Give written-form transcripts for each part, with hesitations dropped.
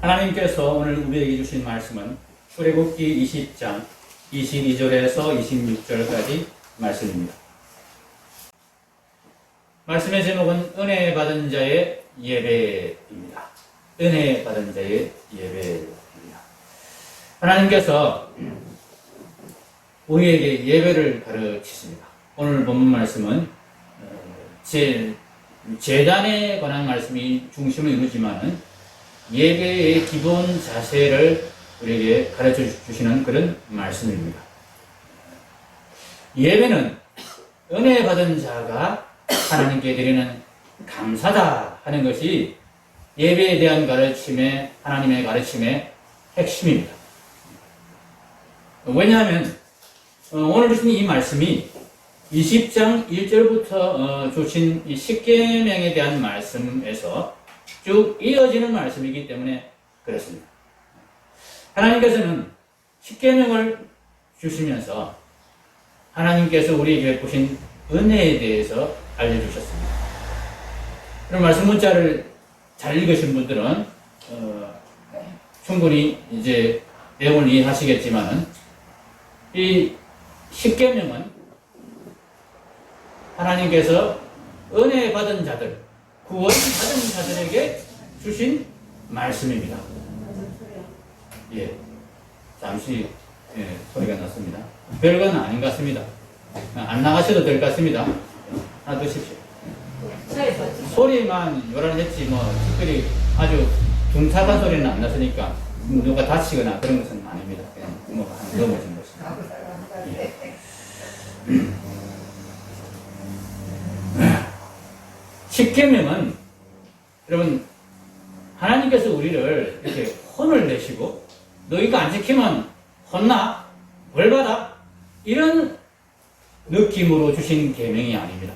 하나님께서 오늘 우리에게 주신 말씀은 출애굽기 20장 22절에서 26절까지 말씀입니다. 말씀의 제목은 은혜 받은 자의 예배입니다. 은혜 받은 자의 예배입니다. 하나님께서 우리에게 예배를 가르치십니다. 오늘 본문 말씀은 제단에 관한 말씀이 중심을 이루지만은 예배의 기본 자세를 우리에게 가르쳐 주시는 그런 말씀입니다. 예배는 은혜 받은 자가 하나님께 드리는 감사다 하는 것이 예배에 대한 가르침의, 하나님의 가르침의 핵심입니다. 왜냐하면 오늘 주신 이 말씀이 20장 1절부터 주신 이 십계명에 대한 말씀에서 쭉 이어지는 말씀이기 때문에 그렇습니다. 하나님께서는 십계명을 주시면서 하나님께서 우리에게 베푸신 은혜에 대해서 알려주셨습니다. 그런 말씀 문자를 잘 읽으신 분들은 충분히 이제 내용을 이해하시겠지만은 이 십계명은 하나님께서 은혜 받은 자들, 구원 받은 자들에게 주신 말씀입니다. 예, 잠시 소리가 났습니다. 별건 아닌 것 같습니다. 안 나가셔도 될 것 같습니다. 하나 드십시오. 소리만 요란했지 뭐 특별히 아주 둥탁한 소리는 안 났으니까 누가 다치거나 그런 것은 아닙니다. 그냥 뭐가 하나 넘어진 것입니다. 예. 십계명은 여러분 하나님께서 우리를 이렇게 혼을 내시고 너희가 안 지키면 혼나? 벌받아? 이런 느낌으로 주신 계명이 아닙니다.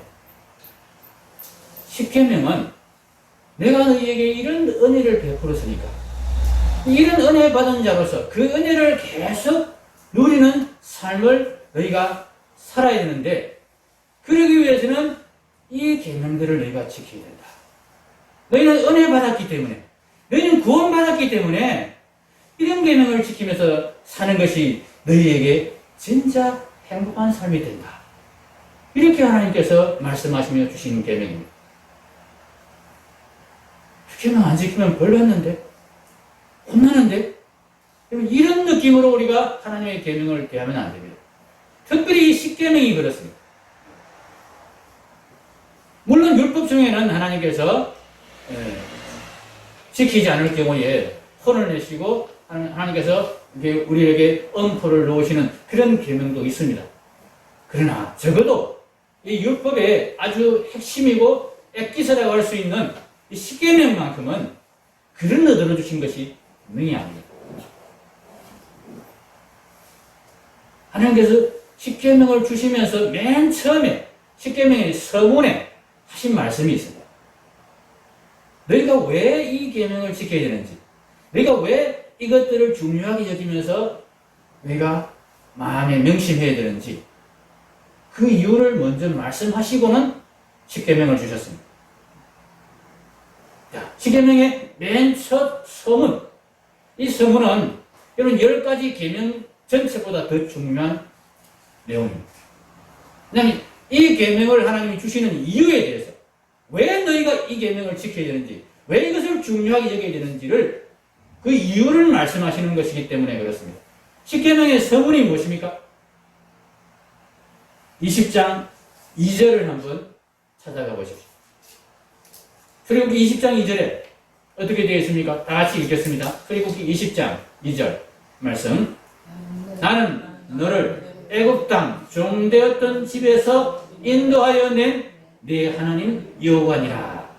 십계명은 내가 너희에게 이런 은혜를 베풀었으니까 이런 은혜 받은 자로서 그 은혜를 계속 누리는 삶을 너희가 살아야 되는데 그러기 위해서는 이 계명들을 너희가 지켜야 된다. 너희는 은혜 받았기 때문에 너희는 구원 받았기 때문에 이런 계명을 지키면서 사는 것이 너희에게 진짜 행복한 삶이 된다. 이렇게 하나님께서 말씀하시며 주시는 계명입니다. 계명 안 지키면 벌 받는데? 혼나는데? 이런 느낌으로 우리가 하나님의 계명을 대하면 안 됩니다. 특별히 이 십계명이 그렇습니다. 물론 율법 중에는 하나님께서 지키지 않을 경우에 혼을 내시고 하나님께서 우리에게 엄포를 놓으시는 그런 계명도 있습니다. 그러나 적어도 이 율법의 아주 핵심이고 액기스라고 할 수 있는 이 십계명만큼은 그런 의도로 주신 것이 분명히 아닙니다. 하나님께서 십계명을 주시면서 맨 처음에 십계명의 서문에 하신 말씀이 있습니다. 너희가 왜 이 계명을 지켜야 되는지, 너희가 왜 이것들을 중요하게 여기면서 너희가 마음에 명심해야 되는지 그 이유를 먼저 말씀하시고는 십계명을 주셨습니다. 자, 십계명의 맨 첫 서문, 이 서문은 여러분 10가지 계명 전체보다 더 중요한 내용입니다. 왜냐하면 이 계명을 하나님이 주시는 이유에 대해서 왜 너희가 이 계명을 지켜야 되는지, 왜 이것을 중요하게 여겨야 되는지를 그 이유를 말씀하시는 것이기 때문에 그렇습니다. 십계명의 서문이 무엇입니까? 20장 2절을 한번 찾아가 보십시오. 출애굽기 20장 2절에 어떻게 되어 있습니까? 다 같이 읽겠습니다. 출애굽기 20장 2절 말씀. 나는 너를 애굽 땅 종되었던 집에서 인도하여 낸 네 하나님 여호와니라.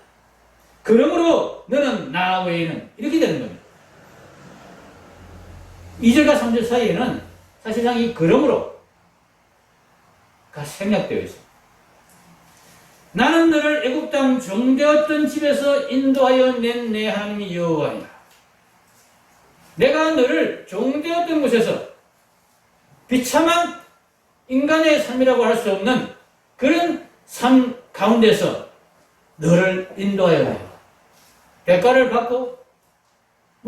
그러므로 너는 나 외에는 이렇게 되는 겁니다. 2절과 3절 사이에는 사실상 이 그러므로가 생략되어 있습니다. 나는 너를 애굽 땅 종되었던 집에서 인도하여 낸 내 하나님 여호와니라. 내가 너를 종되었던 곳에서 비참한 인간의 삶이라고 할 수 없는 그런 삶 가운데서 너를 인도하여 대가를 받고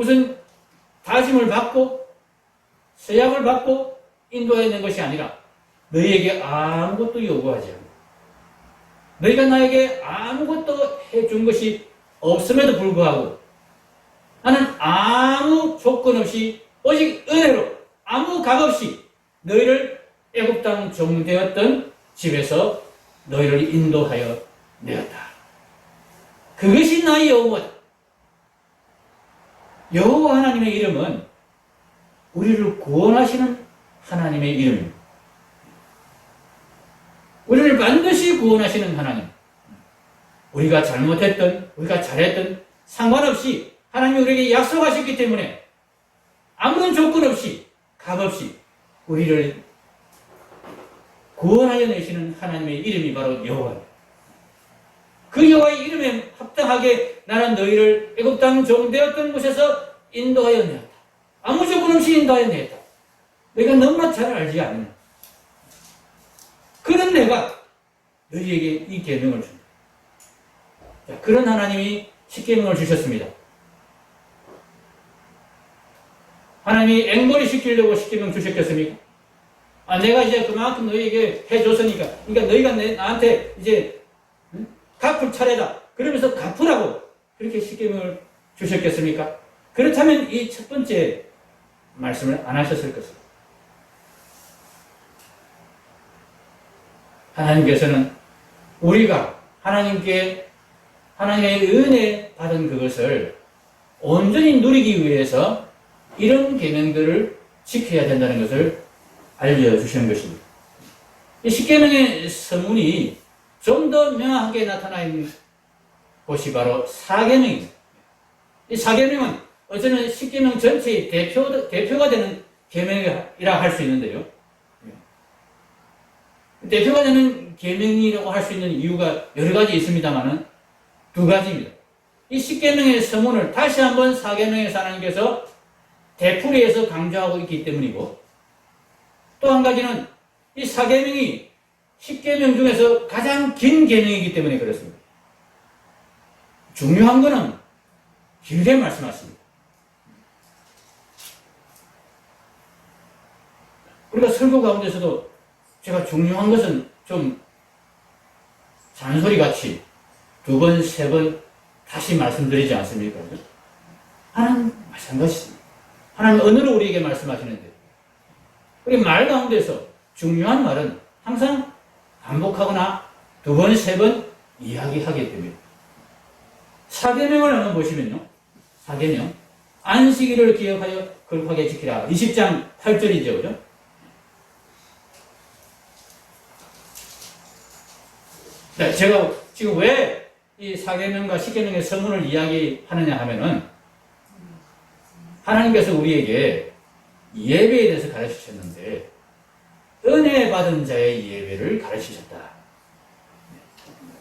무슨 다짐을 받고 서약을 받고 인도해낸 것이 아니라 너희에게 아무것도 요구하지 않고 너희가 나에게 아무것도 해준 것이 없음에도 불구하고 나는 아무 조건 없이 오직 은혜로 아무 값 없이 너희를 애굽 땅 종되었던 집에서 너희를 인도하여 내었다. 그것이 나의 여호와다. 여호와 하나님의 이름은 우리를 구원하시는 하나님의 이름입니다. 우리를 반드시 구원하시는 하나님. 우리가 잘못했던, 우리가 잘했던 상관없이 하나님이 우리에게 약속하셨기 때문에 아무런 조건 없이, 값 없이 우리를 구원하여 내시는 하나님의 이름이 바로 여호와입니다. 그 여호와의 이름에 합당하게 나는 너희를 애굽 땅 종되었던 곳에서 인도하여 내었다. 아무 조건 없이 인도하여 내었다. 너희가 너무나 잘 알지 않느냐. 그런 내가 너희에게 이 계명을 준다. 자, 그런 하나님이 십계명을 주셨습니다. 하나님이 앵벌이 시키려고 십계명 주셨겠습니까? 내가 이제 그만큼 너희에게 해줬으니까, 그러니까 너희가 나한테 이제 갚을 차례다. 그러면서 갚으라고 그렇게 십계명을 주셨겠습니까? 그렇다면 이 첫 번째 말씀을 안 하셨을 것입니다. 하나님께서는 우리가 하나님의 은혜 받은 그것을 온전히 누리기 위해서 이런 계명들을 지켜야 된다는 것을 알려주시는 것입니다. 이 십계명의 서문이 좀 더 명확하게 나타나 있는 곳이 바로 사계명입니다. 이 사계명은 어쩌면 십계명 전체의 대표가 되는 계명이라 할 수 있는데요. 대표가 되는 계명이라고 할 수 있는 이유가 여러 가지 있습니다만은 두 가지입니다. 이 십계명의 서문을 다시 한번 사계명에서 하나님께서 되풀이해서 강조하고 있기 때문이고, 또 한 가지는 이 사계명이 십계명 중에서 가장 긴 계명이기 때문에 그렇습니다. 중요한 것은 길게 말씀하십니다. 우리가 설교 가운데서도 제가 중요한 것은 좀 잔소리같이 두 번, 세 번 다시 말씀드리지 않습니까? 하나님 마찬가지입니다. 하나님 언어로 우리에게 말씀하시는데 우리 말 가운데서 중요한 말은 항상 반복하거나 두 번, 세 번 이야기하게 됩니다. 사계명을 한번 보시면요. 사계명. 안식일을 기억하여 거룩하게 지키라. 20장 8절이죠. 그죠? 자, 제가 지금 왜 이 사계명과 십계명의 서문을 이야기하느냐 하면은 하나님께서 우리에게 예배에 대해서 가르치셨는데 은혜 받은 자의 예배를 가르치셨다.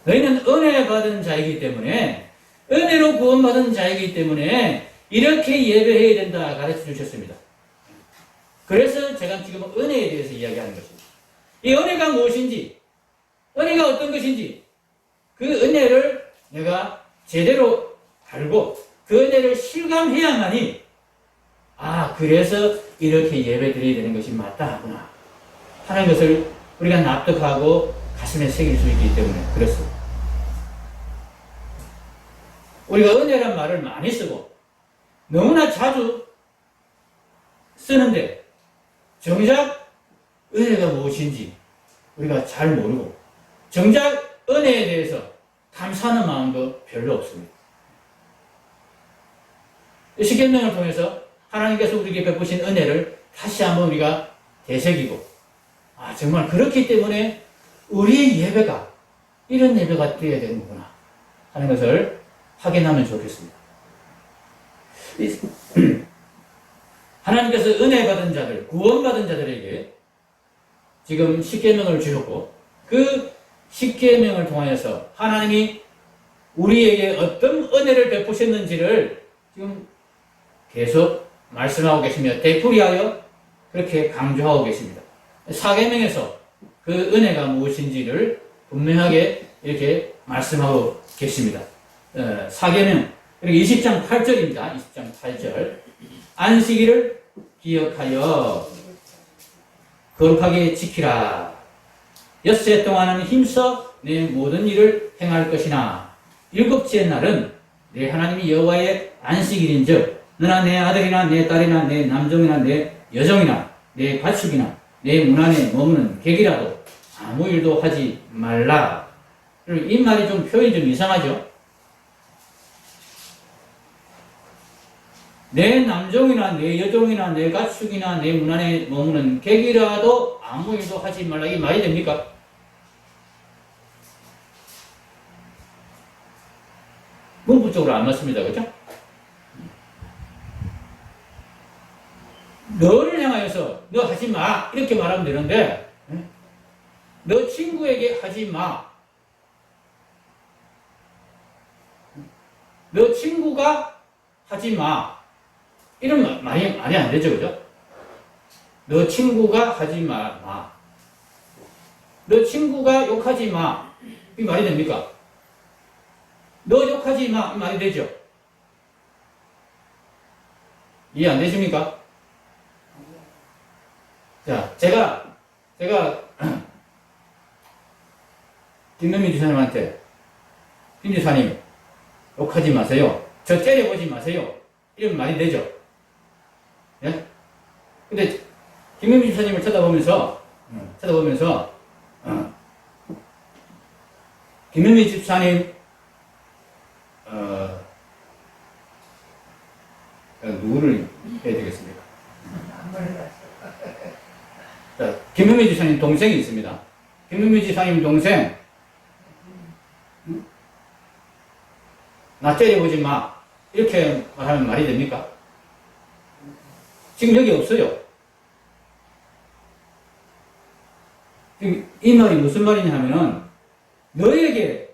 너희는 은혜 받은 자이기 때문에 은혜로 구원받은 자이기 때문에 이렇게 예배해야 된다 가르쳐 주셨습니다. 그래서 제가 지금 은혜에 대해서 이야기하는 것입니다. 이 은혜가 무엇인지, 은혜가 어떤 것인지 그 은혜를 내가 제대로 알고 그 은혜를 실감해야만이 그래서 이렇게 예배 드려야 되는 것이 맞다 하구나 하는 것을 우리가 납득하고 가슴에 새길 수 있기 때문에 그렇습니다. 우리가 은혜란 말을 많이 쓰고 너무나 자주 쓰는데 정작 은혜가 무엇인지 우리가 잘 모르고 정작 은혜에 대해서 감사하는 마음도 별로 없습니다. 십계명을 통해서 하나님께서 우리에게 베푸신 은혜를 다시 한번 우리가 되새기고 정말 그렇기 때문에 우리의 예배가 이런 예배가 되어야 되는구나 하는 것을 확인하면 좋겠습니다. 하나님께서 은혜 받은 자들, 구원받은 자들에게 지금 십계명을 주셨고 그 십계명을 통하여서 하나님이 우리에게 어떤 은혜를 베푸셨는지를 지금 계속 말씀하고 계시며 되풀이하여 그렇게 강조하고 계십니다. 사계명에서 그 은혜가 무엇인지를 분명하게 이렇게 말씀하고 계십니다. 사계명, 그리고 20장 8절입니다. 20장 8절. 안식일을 기억하여 거룩하게 지키라. 엿새 동안은 힘써 내 모든 일을 행할 것이나 일곱째 날은 내 하나님이 여호와의 안식일인즉 너나 내 아들이나 내 딸이나 내 남종이나 내 여종이나 내 가축이나 내 문 안에 머무는 객이라도 아무 일도 하지 말라. 이 말이 좀 표현이 좀 이상하죠? 내 남종이나 내 여종이나 내 가축이나 내 문 안에 머무는 객이라도 아무 일도 하지 말라. 이게 말이 됩니까? 문부적으로 안 맞습니다. 그죠? 너를 향하여서 너 하지 마 이렇게 말하면 되는데 너 친구에게 하지 마. 너 친구가 하지 마. 이런 말이 안 되죠. 그죠? 너 친구가 하지 마. 너 친구가 욕하지 마. 이 말이 됩니까? 너 욕하지 마. 이 말이 되죠? 이해 안 되십니까? 자, 제가 김명민 지사님한테 김 지사님 욕하지 마세요. 저 째려보지 마세요. 이런 말이 되죠? 예? 근데 김명민 지사님을 쳐다보면서 김명민 집사님 누구를 해야 되겠습니까? 자, 김명민 지사님 동생이 있습니다. 김명민 지사님 동생 나 때려보지 마 이렇게 말하면 말이 됩니까? 지금 여기 없어요. 지금 이 말이 무슨 말이냐 하면은 너에게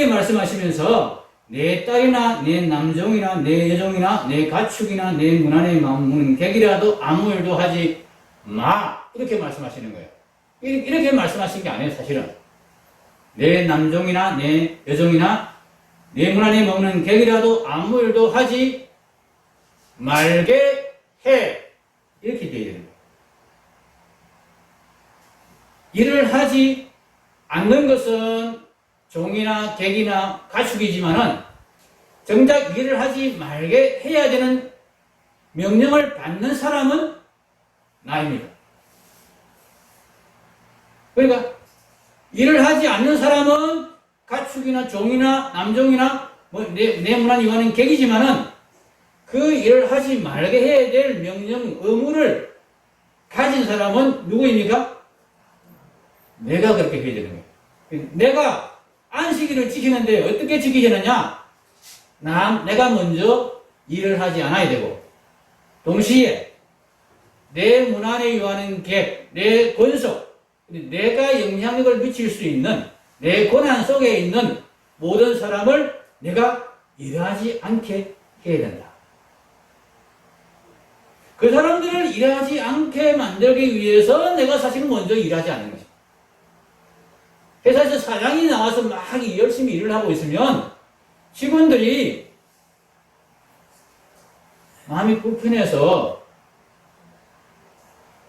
말씀하시면서 내 딸이나 내 남종이나 내 여종이나 내 가축이나 내 문 안에 머무는 객이라도 아무 일도 하지 마 이렇게 말씀하시는 거예요. 이렇게 말씀하신 게 아니에요. 사실은 내 남종이나 내 여종이나 내 문 안에 머무는 객이라도 아무 일도 하지 말게 해 이렇게 되어야 되는 거예요. 일을 하지 않는 것은 종이나 객이나 가축이지만은 정작 일을 하지 말게 해야 되는 명령을 받는 사람은 나입니다. 그러니까 일을 하지 않는 사람은 가축이나 종이나 남종이나 내 문 안에 임하는 객이지만은 그 일을 하지 말게 해야 될 명령 의무를 가진 사람은 누구입니까? 내가 그렇게 해야 되는 거예요. 내가 안식일을 지키는데 어떻게 지키느냐? 내가 먼저 일을 하지 않아야 되고, 동시에 내 문 안에 유하는 객, 내 권속, 내가 영향력을 미칠 수 있는 내 권한 속에 있는 모든 사람을 내가 일하지 않게 해야 된다. 그 사람들을 일하지 않게 만들기 위해서 내가 사실은 먼저 일하지 않는 것입니다. 회사에서 사장이 나와서 막 열심히 일을 하고 있으면 직원들이 마음이 불편해서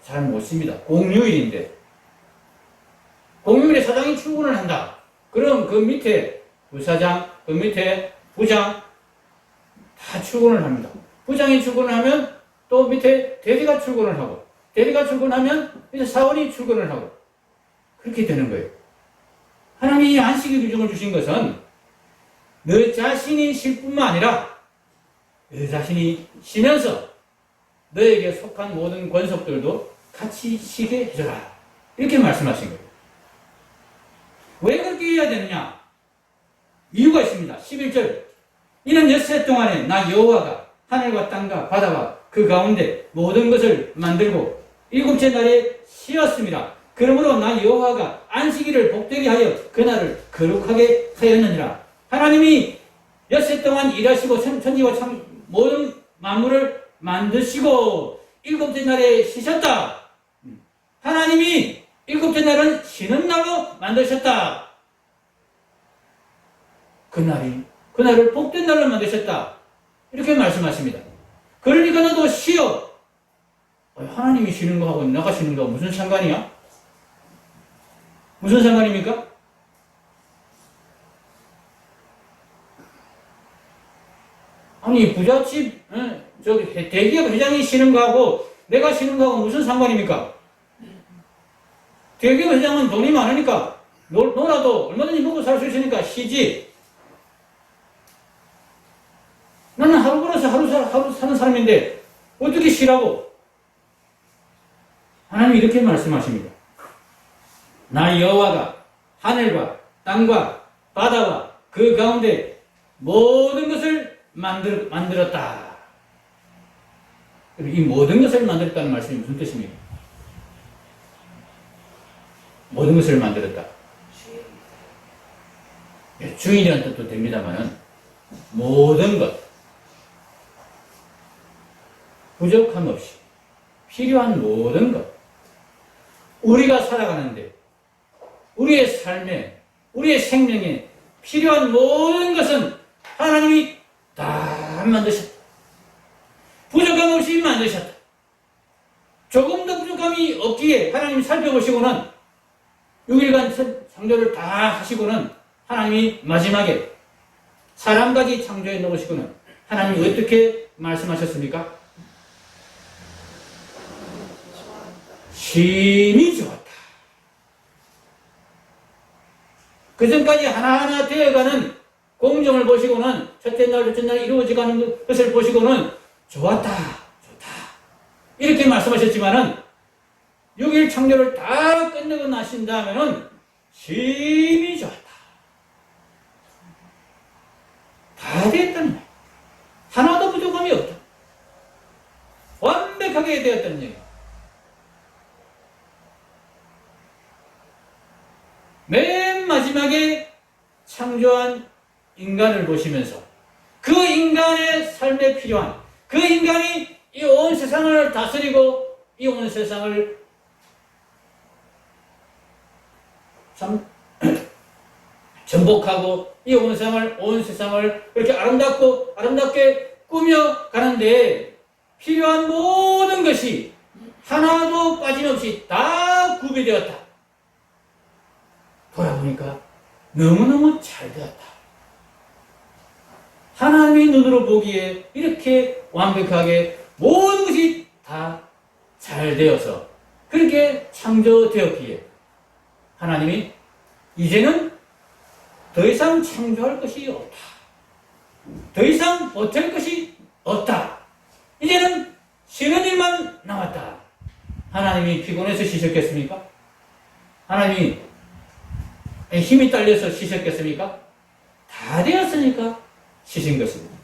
잘 못 쉽니다. 공휴일인데. 공휴일에 사장이 출근을 한다. 그럼 그 밑에 부사장, 그 밑에 부장 다 출근을 합니다. 부장이 출근을 하면 또 밑에 대리가 출근을 하고, 대리가 출근하면 이제 사원이 출근을 하고, 그렇게 되는 거예요. 하나님이 안식일 규정을 주신 것은 너 자신이 쉴 뿐만 아니라 너 자신이 쉬면서 너에게 속한 모든 권속들도 같이 쉬게 해줘라. 이렇게 말씀하신 거예요. 왜 그렇게 해야 되느냐? 이유가 있습니다. 11절. 이는 엿새 동안에 나 여호와가 하늘과 땅과 바다와 그 가운데 모든 것을 만들고 일곱째 날에 쉬었습니다. 그러므로 나 여호와가 안식일을 복되게 하여 그날을 거룩하게 하였느니라. 하나님이 엿새 동안 일하시고 천지와 모든 만물을 만드시고 일곱째 날에 쉬셨다. 하나님이 일곱째 날은 쉬는 날로 만드셨다. 그날이 그날을 복된 날로 만드셨다. 이렇게 말씀하십니다. 그러니까 너도 쉬어. 하나님이 쉬는 거하고 내가 쉬는 거하고 무슨 상관이야? 무슨 상관입니까? 아니 부잣집 저기 대기업 회장이 쉬는 거하고 내가 쉬는 거하고 무슨 상관입니까? 대기업 회장은 돈이 많으니까 놀아도 얼마든지 먹고 살 수 있으니까 쉬지. 나는 하루 벌어서 하루 사는 사람인데 어떻게 쉬라고? 하나님이 이렇게 말씀하십니다. 나 여호와가 하늘과 땅과 바다와 그 가운데 모든 것을 만들었다. 이 모든 것을 만들었다는 말씀이 무슨 뜻입니까? 모든 것을 만들었다. 주인이라는 뜻도 됩니다만은 모든 것, 부족함 없이 필요한 모든 것, 우리가 살아가는데 우리의 삶에 우리의 생명에 필요한 모든 것은 하나님이 다 만드셨다. 부족함 없이 만드셨다. 조금도 부족함이 없기에 하나님이 살펴보시고는 6일간 창조를 다 하시고는 하나님이 마지막에 사람까지 창조해 놓으시고는 하나님이 어떻게 말씀하셨습니까? 심히 좋았다. 그 전까지 하나하나 되어가는 공정을 보시고는 첫째 날, 둘째 날 이루어져가는 것을 보시고는 좋았다, 좋다. 이렇게 말씀하셨지만은 6일 창조를 다 끝내고 나신 다음에는 심히 좋았다. 다 되었다는 말. 하나도 부족함이 없다. 완벽하게 되었다는 얘기. 맨 마지막에 창조한 인간을 보시면서 그 인간의 삶에 필요한 그 인간이 이 온 세상을 다스리고 이 온 세상을 참 전복하고 이 온 세상을 이렇게 아름답게 꾸며가는데 필요한 모든 것이 하나도 빠짐없이 다 구비되었다. 돌아보니까 너무너무 잘 되었다. 하나님의 눈으로 보기에 이렇게 완벽하게 모든 것이 다 잘 되어서 그렇게 창조되었기에 하나님이 이제는 더 이상 창조할 것이 없다. 더 이상 못할 것이 없다. 이제는 쉬는 일만 남았다. 하나님이 피곤해서 쉬셨겠습니까? 하나님이 힘이 딸려서 쉬셨겠습니까? 다 되었으니까 쉬신 것입니다.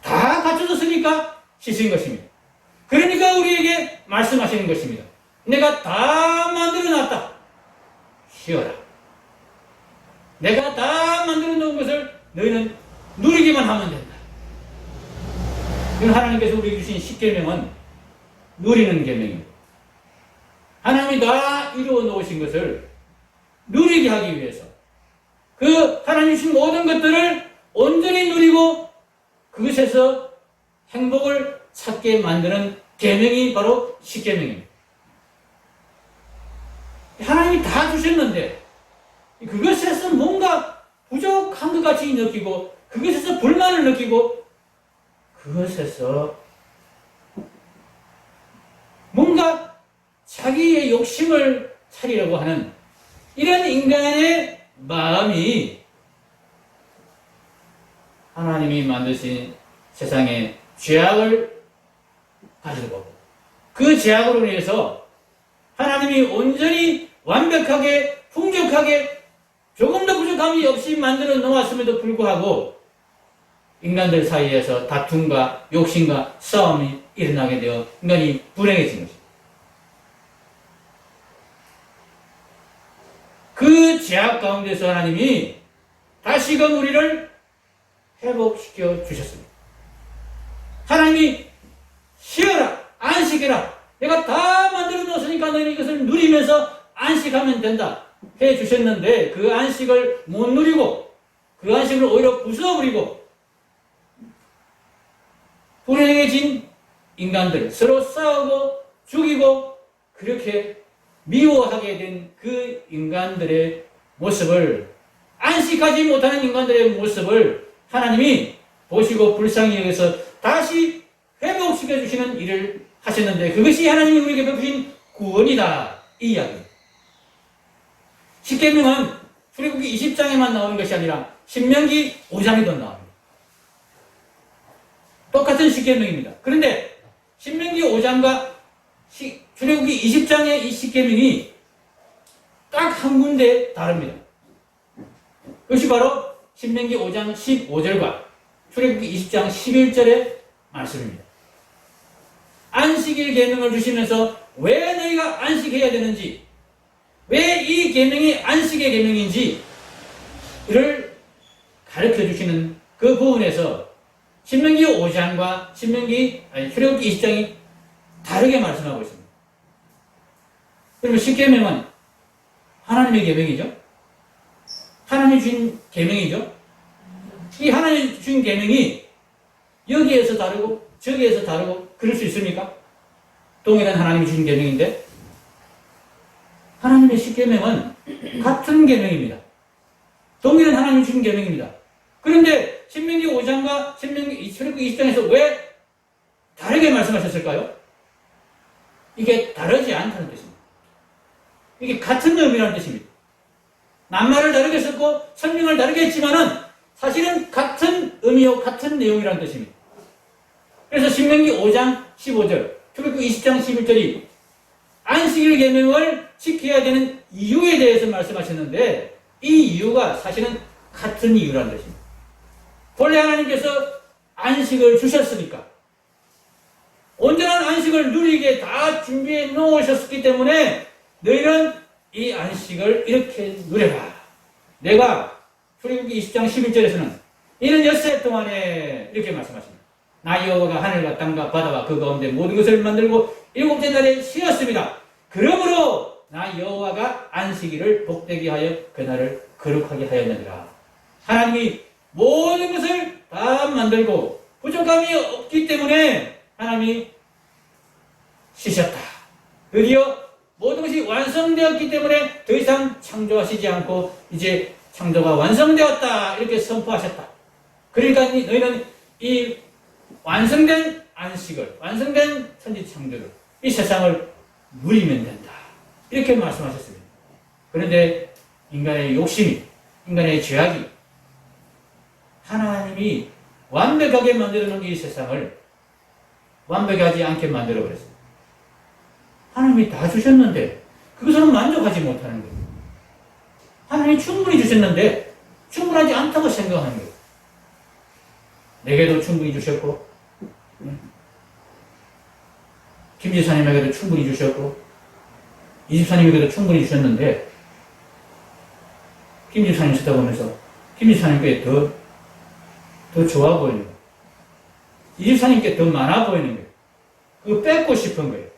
다 갖춰졌으니까 쉬신 것입니다. 그러니까 우리에게 말씀하시는 것입니다. 내가 다 만들어놨다. 쉬어라. 내가 다 만들어 놓은 것을 너희는 누리기만 하면 된다. 하나님께서 우리에게 주신 십계명은 누리는 계명입니다. 하나님이 다 이루어 놓으신 것을 누리게 하기 위해서 그 하나님 주신 모든 것들을 온전히 누리고 그것에서 행복을 찾게 만드는 계명이 바로 십계명입니다. 하나님이 다 주셨는데 그것에서 뭔가 부족한 것 같이 느끼고 그것에서 불만을 느끼고 그것에서 뭔가 자기의 욕심을 차리려고 하는 이런 인간의 마음이 하나님이 만드신 세상에 죄악을 가지고 그 죄악으로 인해서 하나님이 온전히 완벽하게 풍족하게 조금도 부족함이 없이 만들어 놓았음에도 불구하고 인간들 사이에서 다툼과 욕심과 싸움이 일어나게 되어 인간이 불행해진 것입니다. 그 죄악 가운데서 하나님이 다시금 우리를 회복시켜 주셨습니다. 하나님이 쉬어라, 안식해라. 내가 다 만들어 놓았으니까 너희는 이것을 누리면서 안식하면 된다 해 주셨는데 그 안식을 못 누리고 그 안식을 오히려 부숴버리고 불행해진 인간들, 서로 싸우고 죽이고 그렇게 미워하게 된 그 인간들의 모습을, 안식하지 못하는 인간들의 모습을 하나님이 보시고 불쌍히 여겨서 다시 회복시켜 주시는 일을 하셨는데, 그것이 하나님이 우리에게 베푸신 구원이다, 이 이야기입니다. 십계명은 출애굽기 20장에만 나오는 것이 아니라 신명기 5장에도 나옵니다. 똑같은 십계명입니다. 그런데 신명기 5장과 출애굽기 20장의 이 십계명이 딱 한 군데 다릅니다. 그것이 바로 신명기 5장 15절과 출애굽기 20장 11절의 말씀입니다. 안식일 계명을 주시면서 왜 너희가 안식해야 되는지, 왜 이 계명이 안식의 계명인지 이를 가르쳐 주시는 그 부분에서 신명기 5장과 출애굽기 20장이 다르게 말씀하고 있습니다. 그러면 십계명은 하나님의 계명이죠. 하나님이 주신 계명이죠. 이 하나님이 주신 계명이 여기에서 다르고 저기에서 다르고 그럴 수 있습니까? 동일한 하나님이 주신 계명인데, 하나님의 십계명은 같은 계명입니다. 동일한 하나님이 주신 계명입니다. 그런데 신명기 5장과 출애굽기 20장에서 왜 다르게 말씀하셨을까요? 이게 다르지 않다는 뜻입니다. 이게 같은 의미라는 뜻입니다. 낱말을 다르게 썼고 설명을 다르게 했지만은 사실은 같은 의미요 같은 내용이라는 뜻입니다. 그래서 신명기 5장 15절, 출애굽기 20장 11절이 안식일 계명을 지켜야 되는 이유에 대해서 말씀하셨는데, 이 이유가 사실은 같은 이유라는 뜻입니다. 본래 하나님께서 안식을 주셨으니까, 온전한 안식을 누리게 다 준비해 놓으셨기 때문에 너희는 이 안식을 이렇게 누려라. 내가 출애굽기 20장 11절에서는 이는 엿새 동안에 이렇게 말씀하십니다. 나 여호와가 하늘과 땅과 바다와 그 가운데 모든 것을 만들고 일곱째 날에 쉬었습니다. 그러므로 나 여호와가 안식일을 복되게 하여 그날을 거룩하게 하였느니라. 하나님이 모든 것을 다 만들고 부족함이 없기 때문에 하나님이 쉬셨다. 드디어 모든 것이 완성되었기 때문에 더 이상 창조하시지 않고 이제 창조가 완성되었다, 이렇게 선포하셨다. 그러니까 너희는 이 완성된 안식을, 완성된 천지창조를, 이 세상을 누리면 된다, 이렇게 말씀하셨습니다. 그런데 인간의 욕심이, 인간의 죄악이 하나님이 완벽하게 만들어 놓은 이 세상을 완벽하지 않게 만들어 버렸습니다. 하나님이 다 주셨는데 그것으로 만족하지 못하는 거예요. 하나님이 충분히 주셨는데 충분하지 않다고 생각하는 거예요. 내게도 충분히 주셨고, 김지사님에게도 충분히 주셨고, 이집사님에게도 충분히 주셨는데, 김지사님 쳐다보면서 김지사님께 더 좋아 보이는 거예요. 이집사님께 더 많아 보이는 거예요. 그거 뺏고 싶은 거예요.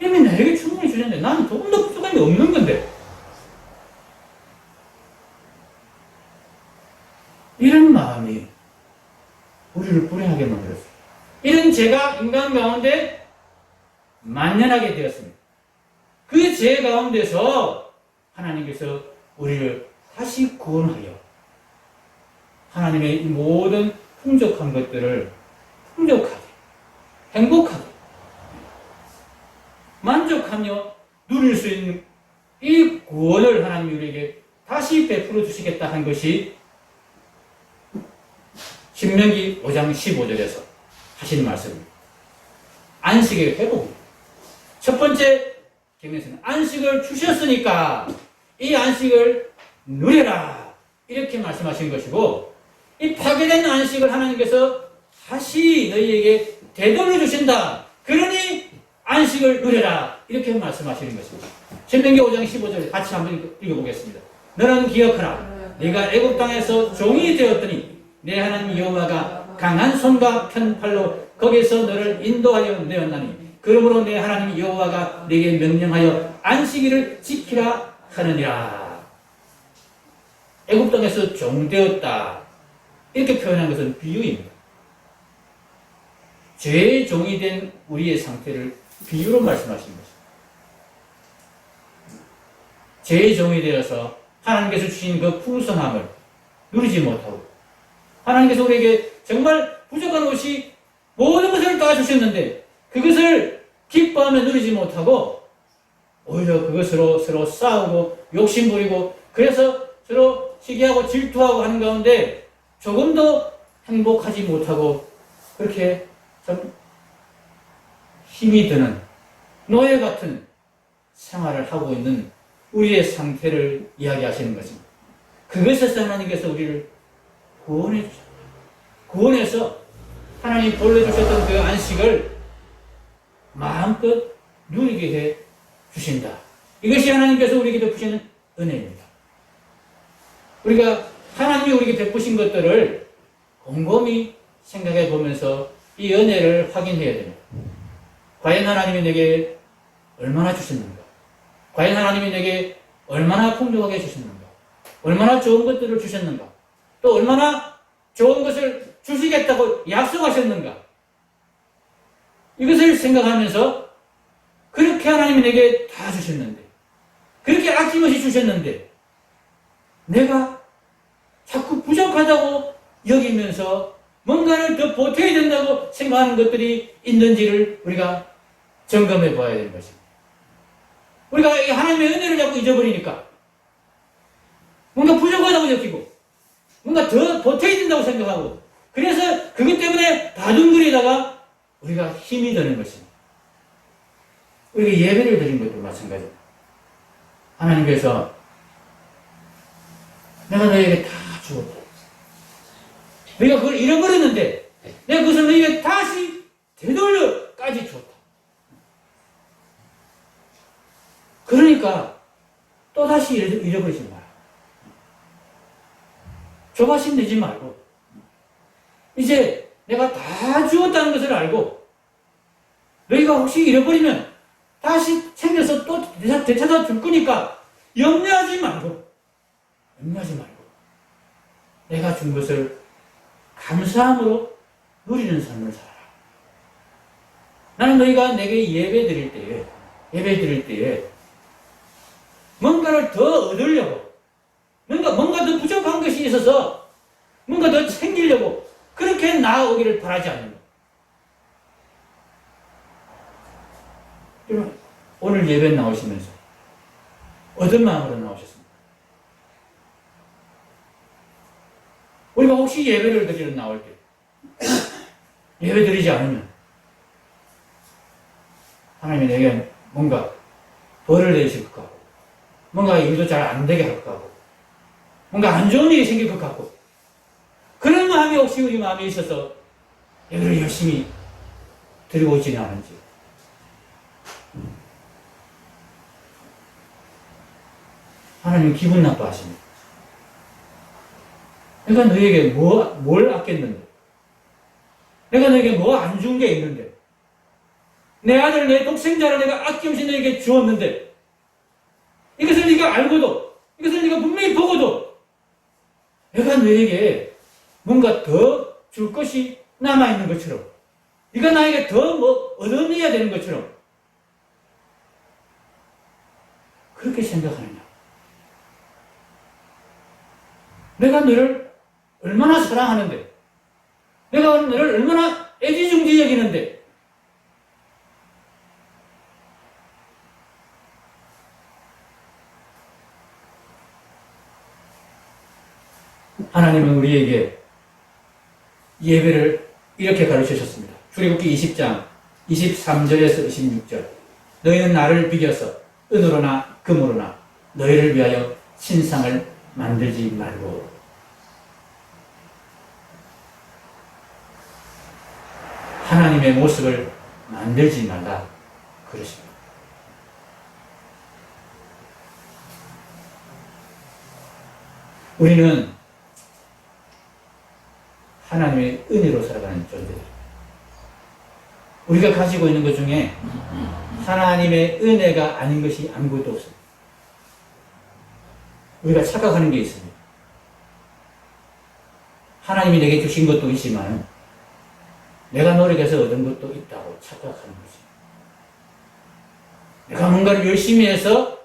이미 나에게 충분히 주셨는데 나는 조금 더 부족함이 없는 건데, 이런 마음이 우리를 불행하게 만들었어요. 이런 죄가 인간 가운데 만연하게 되었습니다. 그 죄 가운데서 하나님께서 우리를 다시 구원하여 하나님의 모든 풍족한 것들을 풍족하게, 행복하게, 만족하며 누릴 수 있는 이 구원을 하나님이 우리에게 다시 베풀어 주시겠다 한 것이 신명기 5장 15절에서 하시는 말씀입니다. 안식의 회복입니다. 첫 번째 경에서는 안식을 주셨으니까 이 안식을 누려라, 이렇게 말씀하신 것이고, 이 파괴된 안식을 하나님께서 다시 너희에게 되돌려 주신다, 그러니 안식을 누려라, 이렇게 말씀하시는 것입니다. 신명기 5장 15절 같이 한번 읽어보겠습니다. 너는 기억하라. 네가 애굽 땅에서 종이 되었더니 내 하나님 여호와가 강한 손과 편 팔로 거기서 너를 인도하여 내었나니, 그러므로 내 하나님 여호와가 네게 명령하여 안식일을 지키라 하느니라. 애굽 땅에서 종 되었다, 이렇게 표현한 것은 비유입니다. 죄의 종이 된 우리의 상태를 비유로 말씀하신 것입니다. 죄의 종이 되어서 하나님께서 주신 그 풍성함을 누리지 못하고, 하나님께서 우리에게 정말 부족한 것이 모든 것을 다 주셨는데 그것을 기뻐하며 누리지 못하고 오히려 그것으로 서로 싸우고 욕심부리고, 그래서 서로 시기하고 질투하고 하는 가운데 조금도 행복하지 못하고 그렇게 좀 힘이 드는 노예 같은 생활을 하고 있는 우리의 상태를 이야기하시는 것입니다. 그것에서 하나님께서 우리를 구원해서 하나님 본래 주셨던 그 안식을 마음껏 누리게 해 주신다. 이것이 하나님께서 우리에게 베푸시는 은혜입니다. 우리가 하나님이 우리에게 베푸신 것들을 곰곰이 생각해 보면서 이 은혜를 확인해야 됩니다. 과연 하나님이 내게 얼마나 주셨는가? 과연 하나님이 내게 얼마나 풍족하게 주셨는가? 얼마나 좋은 것들을 주셨는가? 또 얼마나 좋은 것을 주시겠다고 약속하셨는가? 이것을 생각하면서 그렇게 하나님이 내게 다 주셨는데, 그렇게 아낌없이 주셨는데 내가 자꾸 부족하다고 여기면서 뭔가를 더 보태야 된다고 생각하는 것들이 있는지를 우리가 점검해 봐야 되는 것입니다. 우리가 하나님의 은혜를 자꾸 잊어버리니까 뭔가 부족하다고 느끼고 뭔가 더 보태야 된다고 생각하고, 그래서 그것 때문에 다둥거리다가 우리가 힘이 드는 것입니다. 우리가 예배를 드린 것도 마찬가지입니다. 하나님께서 내가 너에게 다 주었다. 너희가 그걸 잃어버렸는데 내가 그것을 너희에게 다시 되돌려까지 줬다. 그러니까 또다시 잃어버리지 마라. 조바심 내지 말고 이제 내가 다 주었다는 것을 알고 너희가 혹시 잃어버리면 다시 챙겨서 또 되찾아 줄 거니까 염려하지 말고 내가 준 것을 감사함으로 누리는 삶을 살아라. 나는 너희가 내게 예배 드릴 때에 뭔가를 더 얻으려고, 뭔가 더 부족한 것이 있어서 뭔가 더 챙기려고 그렇게 나아오기를 바라지 않는다. 여러분, 오늘 예배 나오시면서 어떤 마음으로 나오셨습니까? 우리가 혹시 예배를 드리러 나올 때 예배 드리지 않으면 하나님이 내게 뭔가 벌을 내실 것 같고, 뭔가 일도 잘 안 되게 할 것 같고, 뭔가 안 좋은 일이 생길 것 같고, 그런 마음이 혹시 우리 마음에 있어서 예배를 열심히 드리고 있지는 않은지. 하나님 기분 나빠하십니다. 내가 너에게 뭘 아꼈는데, 내가 너에게 뭐 안 준 게 있는데, 내 아들, 내 독생자를 내가 아낌없이 너에게 주었는데, 이것을 네가 알고도, 이것을 네가 분명히 보고도 내가 너에게 뭔가 더 줄 것이 남아있는 것처럼, 네가 나에게 더 뭐 얻어내야 되는 것처럼 그렇게 생각하느냐? 내가 너를 얼마나 사랑하는데, 내가 너를 얼마나 애지중지 여기는데, 하나님은 우리에게 예배를 이렇게 가르치셨습니다. 출애굽기 20장 23절에서 26절. 너희는 나를 비겨서 은으로나 금으로나 너희를 위하여 신상을 만들지 말고. 하나님의 모습을 만들지 말라 그러십니다. 우리는 하나님의 은혜로 살아가는 존재들. 우리가 가지고 있는 것 중에 하나님의 은혜가 아닌 것이 아무것도 없습니다. 우리가 착각하는 게 있습니다. 하나님이 내게 주신 것도 있지만 내가 노력해서 얻은 것도 있다고 착각하는 거지. 내가 뭔가를 열심히 해서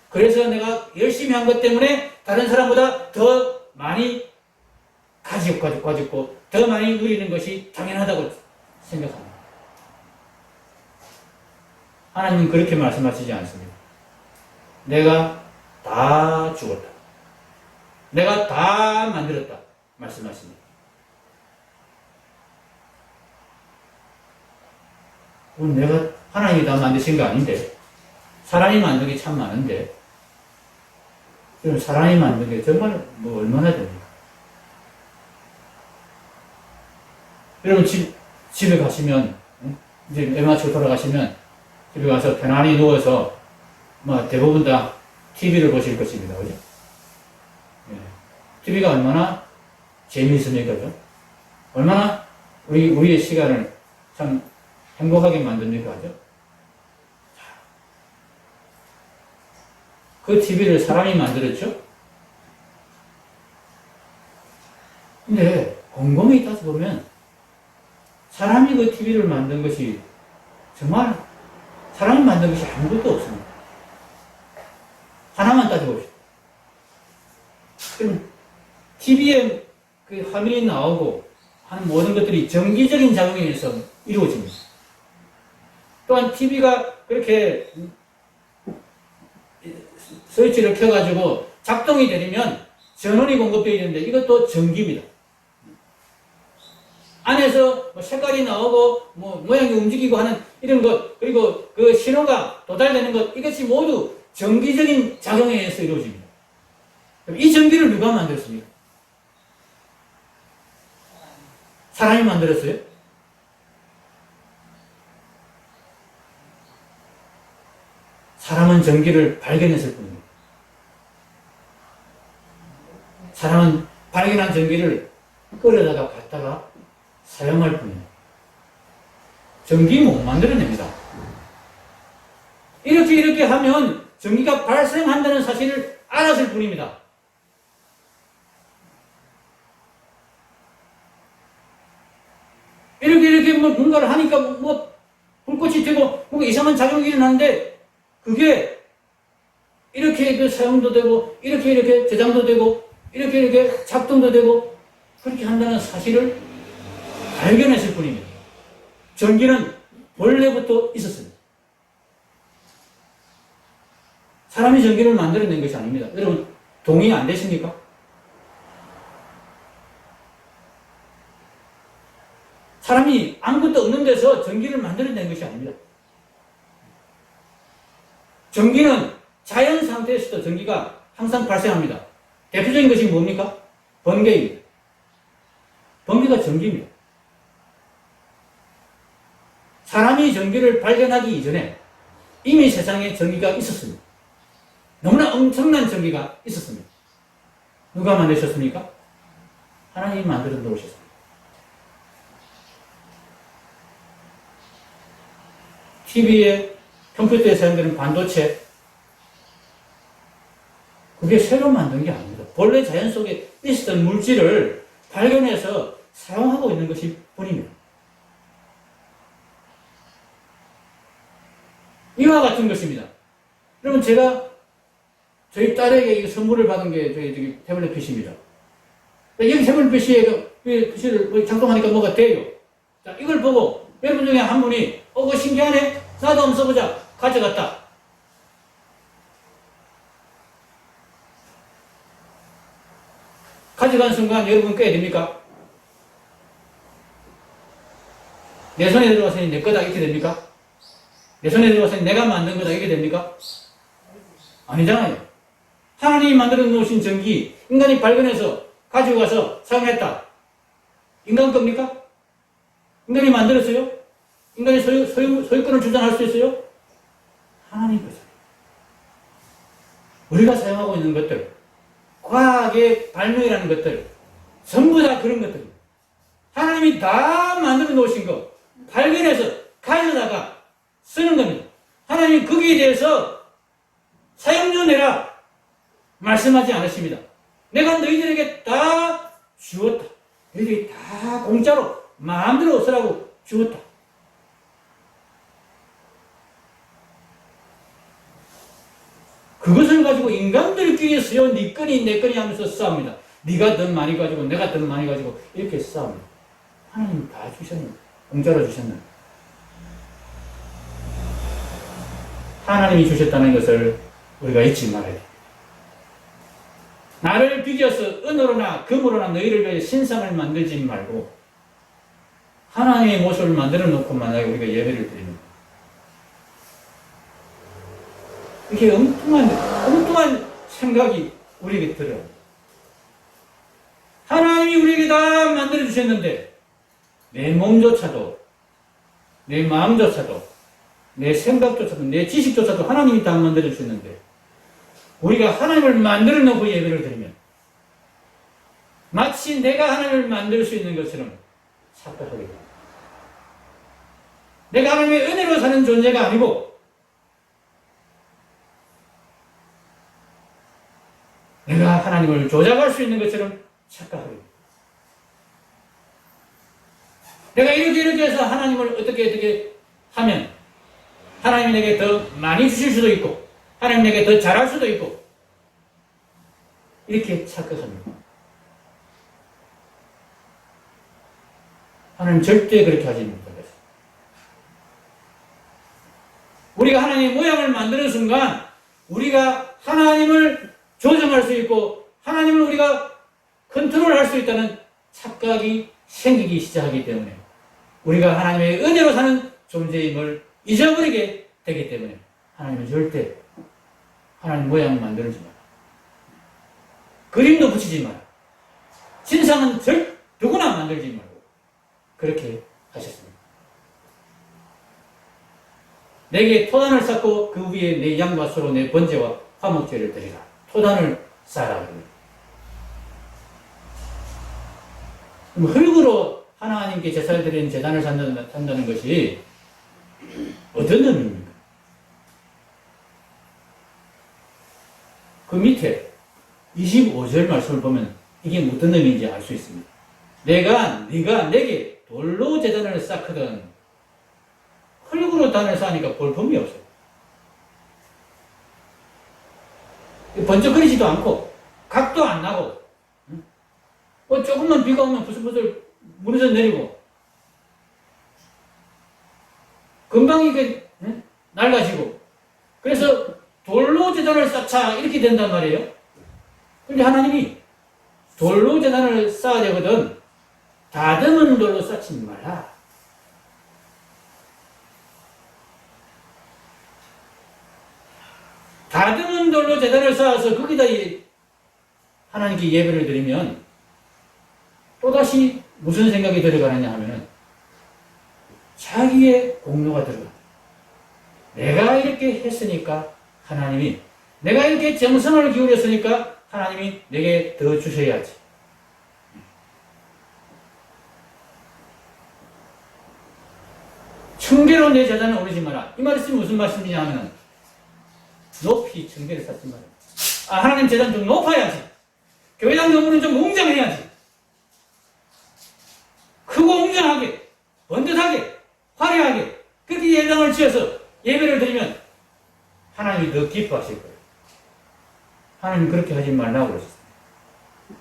그래서 내가 열심히 한 것 때문에 다른 사람보다 더 많이 가지고 더 많이 누리는 것이 당연하다고 생각합니다. 하나님은 그렇게 말씀하시지 않습니다. 내가 다 주었다. 내가 다 만들었다. 말씀하십니다. 내가 하나님이 다 만드신 거 아닌데 사람이 만든 게 참 많은데 그럼 사람이 만든 게 정말 뭐 얼마나 됩니까? 여러분 집에 가시면 이제 애 맞추고 돌아가시면 집에 가서 편안히 누워서 뭐 대부분 다 TV를 보실 것입니다. 그죠? TV가 얼마나 재미있습니까? 그죠? 얼마나 우리의 시간을 참 행복하게 만듭니까? 그죠? 그 TV를 사람이 만들었죠? 근데 곰곰이 따져보면 사람이 그 TV를 만든 것이 정말 사람이 만든 것이 아무것도 없습니다. 하나만 따져봅시다. 그럼 TV에 그 화면이 나오고 하는 모든 것들이 정기적인 작용에 의해서 이루어집니다. 또한 TV가 그렇게 스위치를 켜가지고 작동이 되려면 전원이 공급되어야 되는데 이것도 전기입니다. 안에서 뭐 색깔이 나오고 뭐 모양이 움직이고 하는 이런 것 그리고 그 신호가 도달되는 것 이것이 모두 전기적인 작용에 의해서 이루어집니다. 그럼 이 전기를 누가 만들었습니까? 사람이 만들었어요? 사람은 전기를 발견했을 뿐입니다. 사람은 발견한 전기를 끌어다가 갖다가 사용할 뿐입니다. 전기 못 만들어냅니다. 이렇게 하면 전기가 발생한다는 사실을 알았을 뿐입니다. 이렇게 뭐 뭔가를 하니까 뭐 불꽃이 되고 뭔가 이상한 작용이 일어나는데 그게 이렇게 그 사용도 되고 이렇게 저장도 되고 이렇게 작동도 되고 그렇게 한다는 사실을 발견했을 뿐입니다. 전기는 원래부터 있었습니다. 사람이 전기를 만들어낸 것이 아닙니다. 여러분 동의 안 되십니까? 사람이 아무것도 없는 데서 전기를 만들어낸 것이 아닙니다. 전기는 자연 상태에서도 전기가 항상 발생합니다. 대표적인 것이 뭡니까? 번개입니다. 번개가 전기입니다. 사람이 전기를 발견하기 이전에 이미 세상에 전기가 있었습니다. 너무나 엄청난 전기가 있었습니다. 누가 만드셨습니까? 하나님이 만들어 놓으셨습니다. TV에 컴퓨터에 사용되는 반도체 그게 새로 만든 게 아닙니다. 본래 자연 속에 있었던 물질을 발견해서 사용하고 있는 것이 뿐입니다. 이와 같은 것입니다. 여러분 제가 저희 딸에게 선물을 받은 게 저희 태블릿 PC입니다. 여기 태블릿 PC를 작동하니까 뭐가 돼요. 자, 이걸 보고 여러분 중에 한 분이 그거 신기하네? 나도 한번 써보자. 가져갔다. 가져간 순간 여러분 꽤 됩니까? 내 손에 들어가서니 내 거다 이렇게 됩니까? 내 손에 들어가서니 내가 만든 거다 이렇게 됩니까? 아니잖아요. 하나님이 만들어 놓으신 전기 인간이 발견해서 가지고 가서 사용했다. 인간 겁니까? 인간이 만들었어요? 인간이 소유권을 주장할 수 있어요? 하나님 거죠. 우리가 사용하고 있는 것들, 과학의 발명이라는 것들, 전부 다 그런 것들입니다. 하나님이 다 만들어 놓으신 거, 발견해서 가져다가 쓰는 겁니다. 하나님이 거기에 대해서 사용료 내라 말씀하지 않으십니다. 내가 너희들에게 다 주었다. 너희들이 다 공짜로 마음대로 쓰라고 주었다. 그것을 가지고 인간들끼리 쓰여 네 거니 내 거니 하면서 싸웁니다. 네가 더 많이 가지고 내가 더 많이 가지고 이렇게 싸웁니다. 하나님 다 주셨는데, 공짜로 주셨는데. 하나님이 주셨다는 것을 우리가 잊지 말아야 돼. 나를 비교해서 은으로나 금으로나 너희를 위해 신상을 만들지 말고 하나님의 모습을 만들어 놓고 만약에 우리가 예배를 드리는 거예요. 이게 엉뚱한 생각이 우리에게 들어요. 하나님이 우리에게 다 만들어 주셨는데 내 몸조차도 내 마음조차도 내 생각조차도 내 지식조차도 하나님이 다 만들어 주셨는데 우리가 하나님을 만들어 놓고 예배를 드리면 마치 내가 하나님을 만들 수 있는 것처럼 착각하게 됩니다. 내가 하나님의 은혜로 사는 존재가 아니고 내가 하나님을 조작할 수 있는 것처럼 착각하게 됩니다. 내가 이렇게 해서 하나님을 어떻게 하면 하나님이 내게 더 많이 주실 수도 있고 하나님 내게 더 잘할 수도 있고 이렇게 착각합니다. 하나님 절대 그렇게 하지 못하겠어요. 우리가 하나님의 모양을 만드는 순간 우리가 하나님을 조정할 수 있고 하나님을 우리가 컨트롤할 수 있다는 착각이 생기기 시작하기 때문에 우리가 하나님의 은혜로 사는 존재임을 잊어버리게 되기 때문에 하나님은 절대 하나님 모양을 만들지 마라. 그림도 붙이지 마라. 신상은 누구나 만들지 말고 그렇게 하셨습니다. 내게 토단을 쌓고 그 위에 내 양과 소로 내 번제와 화목제를 드리라. 토단을 쌓아라. 흙으로 하나님께 제사를 드리는 제단을 산다는 것이 어떤 의미입니까? 그 밑에 25절 말씀을 보면 이게 어떤 의미인지 알 수 있습니다. 네가 내게 돌로 제단을 쌓거든 흙으로 단을 쌓으니까 볼품이 없어요. 번쩍거리지도 않고 각도 안 나고 조금만 비가 오면 부슬부슬 무너져 내리고 금방 이게 낡아지고 그래서 돌로 제단을 쌓자 이렇게 된단 말이에요. 근데 하나님이 돌로 제단을 쌓아야 되거든 다듬은 돌로 쌓지 말라. 다듬은 돌로 제단을 쌓아서 거기다 하나님께 예배를 드리면 또다시 무슨 생각이 들어가느냐 하면은 자기의 공로가 들어간다. 내가 이렇게 했으니까 하나님이 내가 이렇게 정성을 기울였으니까 하나님이 내게 더 주셔야지. 청계로 내 재단을 오르지 마라. 이 말씀이 무슨 말씀이냐 하면 높이 청계를 쌓지 마라. 하나님 재단 좀 높아야지. 교회당 건물은 좀 웅장해야지. 크고 웅장하게, 번듯하게, 화려하게 그렇게 예당을 지어서 예배를 드리면 하나님이 더 기뻐하실 거예요. 하나님 그렇게 하지 말라고 그러셨어요.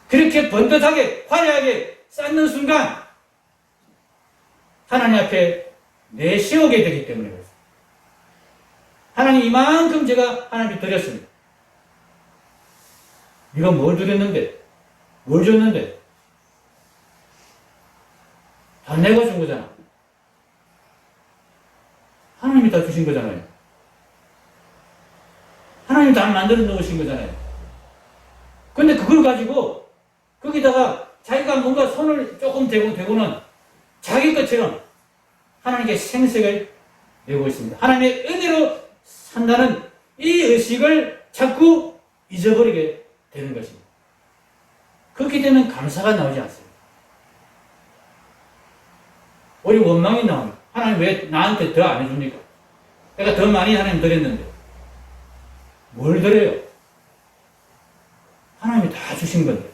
그렇게 번듯하게, 화려하게 쌓는 순간 하나님 앞에 내세우게 되기 때문에 그렇습니다. 하나님 이만큼 제가 하나님께 드렸습니다. 네가 뭘 드렸는데? 뭘 줬는데? 다 내가 준 거잖아. 하나님이 다 주신 거잖아요. 하나님이 다 만들어 놓으신 거잖아요. 근데 그걸 가지고 거기다가 자기가 뭔가 손을 조금 대고는 자기 것처럼 하나님께 생색을 내고 있습니다. 하나님의 은혜로 산다는 이 의식을 자꾸 잊어버리게 되는 것입니다. 그렇게 되면 감사가 나오지 않습니다. 우리 원망이 나옵니다. 하나님 왜 나한테 더 안 해줍니까? 내가 더 많이 하나님 드렸는데 뭘 드려요? 하나님이 다 주신 건데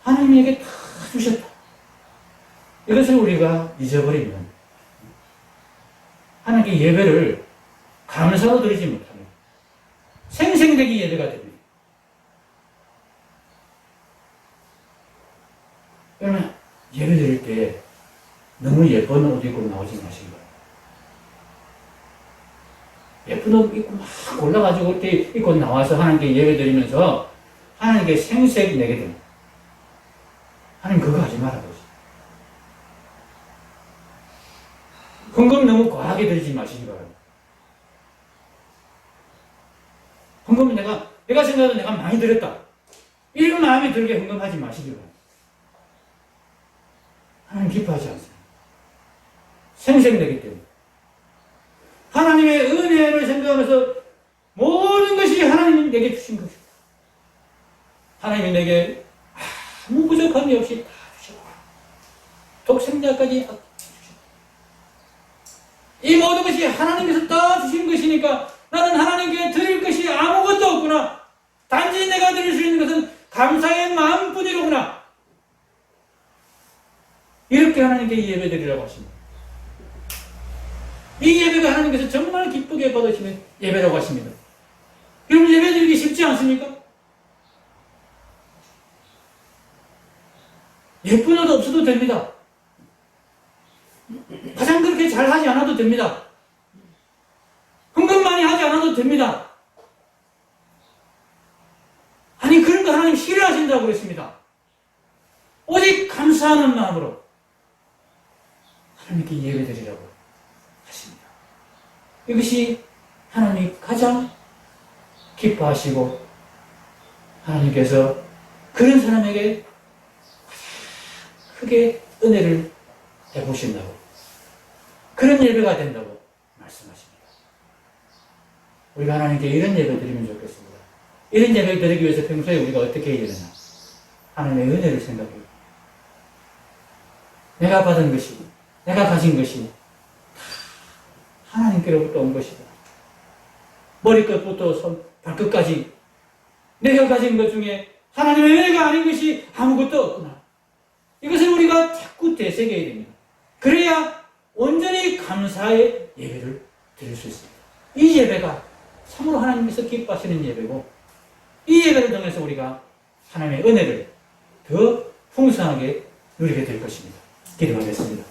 하나님에게 다 이것을 우리가 잊어버리면 하나님께 예배를 감사로 드리지 못하면 생생되게 예배가 됩니다. 그러면 예배 드릴 때 너무 예쁜 옷 입고 나오지 마시기 바랍니다. 예쁜 옷 입고 막 골라가지고 이렇게 입고 나와서 하나님께 예배 드리면서 하나님께 생색 내게 됩니다. 하나님 그거 하지 말아보세요. 헌금 너무 과하게 드리지 마시기 바랍니다. 헌금은 내가 생각해도 내가 많이 드렸다. 이런 마음이 들게 헌금하지 마시기 바랍니다. 하나님 기뻐하지 않습니다. 생생되기 때문에. 하나님의 은혜를 생각하면서 모든 것이 하나님이 내게 주신 것이고 하나님이 내게 아무 부족함이 없이 다 주셨고 독생자까지 다 주셨고 이 모든 것이 하나님께서 다 주신 것이니까 나는 하나님께 드릴 것이 아무것도 없구나. 단지 내가 드릴 수 있는 것은 감사의 마음뿐이로구나. 이렇게 하나님께 예배드리라고 하십니다. 이 예배가 하나님께서 정말 기쁘게 받으시는 예배라고 하십니다. 여러분 예배드리기 쉽지 않습니까? 예쁜 옷 없어도 됩니다. 가장 그렇게 잘 하지 않아도 됩니다. 헌금 많이 하지 않아도 됩니다. 아니 그런 거 하나님 싫어하신다고 그랬습니다. 오직 감사하는 마음으로 하나님께 예배드리라고 하십니다. 이것이 하나님이 가장 기뻐하시고 하나님께서 그런 사람에게 크게 은혜를 베푸신다고 그런 예배가 된다고 말씀하십니다. 우리가 하나님께 이런 예배 드리면 좋겠습니다. 이런 예배를 드리기 위해서 평소에 우리가 어떻게 해야 되나? 하나님의 은혜를 생각해요. 내가 받은 것이, 내가 가진 것이 다 하나님께로부터 온 것이다. 머리끝부터 발끝까지 내가 가진 것 중에 하나님의 은혜가 아닌 것이 아무것도 없구나. 이것을 우리가 자꾸 되새겨야 됩니다. 그래야 온전히 감사의 예배를 드릴 수 있습니다. 이 예배가 참으로 하나님께서 기뻐하시는 예배고 이 예배를 통해서 우리가 하나님의 은혜를 더 풍성하게 누리게 될 것입니다. 기도하겠습니다.